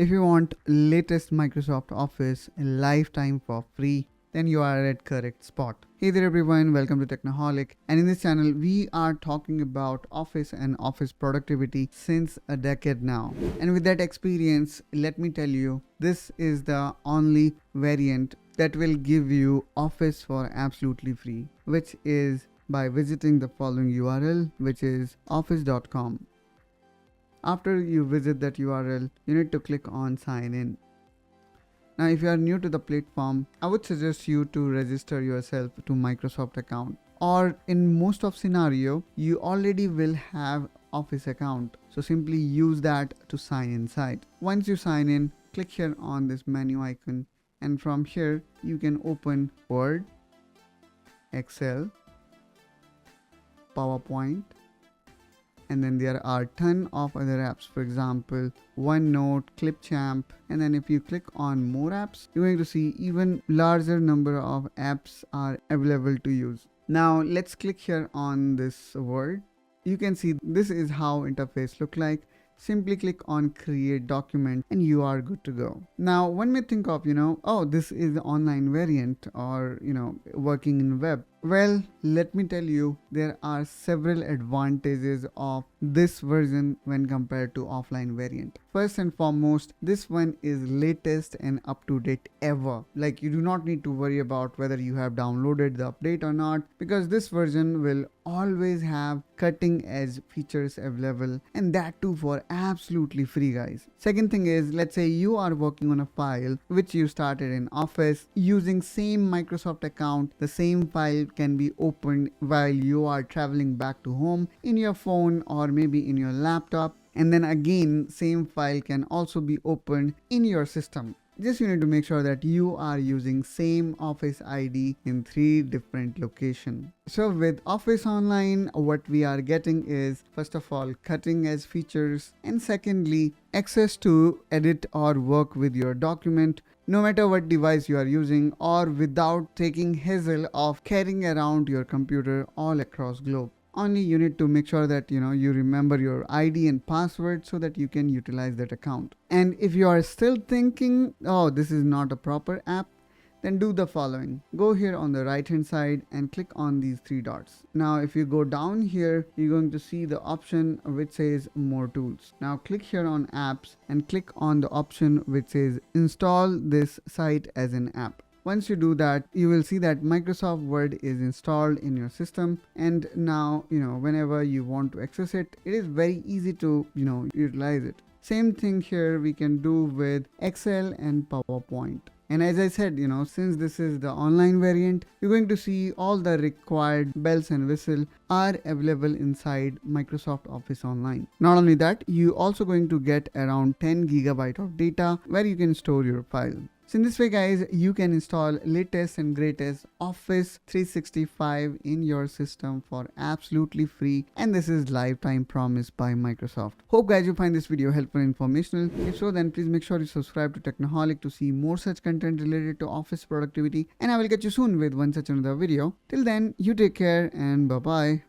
If you want latest Microsoft Office lifetime for free, then you are at correct spot. Hey there everyone, welcome to Technoholic, and in this channel we are talking about Office and Office productivity since a decade now. And with that experience, let me tell you, this is the only variant that will give you Office for absolutely free, which is by visiting the following URL, which is office.com. After you visit that URL, you need to click on sign in. Now, if you are new to the platform, I would suggest you to register yourself to Microsoft account, or in most of scenario, you already will have Office account. So simply use that to sign inside. Once you sign in, click here on this menu icon, and from here you can open Word, Excel, PowerPoint, and then there are a ton of other apps, for example OneNote, Clipchamp, and then if you click on more apps, you're going to see even larger number of apps are available to use. Now let's click here on this Word. You can see this is how interface look like. Simply click on create document and you are good to go. Now one may think of, oh, this is the online variant, or working in web. Well, let me tell you, there are several advantages of this version when compared to offline variant. First and foremost, this one is latest and up to date ever. Like, you do not need to worry about whether you have downloaded the update or not, because this version will always have cutting edge features available, and that too for absolutely free, guys. Second thing is, let's say you are working on a file which you started in Office using same Microsoft account. The same file can be opened while you are traveling back to home in your phone or maybe in your laptop, and then again same file can also be opened in your system. Just you need to make sure that you are using same Office ID in 3 different locations. So with Office Online, what we are getting is, first of all, cutting edge features, and secondly, access to edit or work with your document no matter what device you are using, or without taking hassle of carrying around your computer all across globe. Only you need to make sure that you remember your ID and password so that you can utilize that account. And if you are still thinking, oh, this is not a proper app, then do the following. Go here on the right hand side and click on these 3 dots. Now if you go down here, you're going to see the option which says more tools. Now click here on apps and click on the option which says install this site as an app. Once you do that, you will see that Microsoft Word is installed in your system, and now whenever you want to access it, it is very easy to utilize it. Same thing here we can do with Excel and PowerPoint. And as I said, since this is the online variant, you're going to see all the required bells and whistles are available inside Microsoft Office Online. Not only that, you also going to get around 10 GB of data where you can store your file. So in this way, guys, you can install latest and greatest Office 365 in your system for absolutely free, and this is lifetime promise by Microsoft. Hope guys you find this video helpful and informational. If so, then please make sure you subscribe to Technoholic to see more such content related to Office productivity, and I will catch you soon with one such another video. Till then, you take care and bye bye.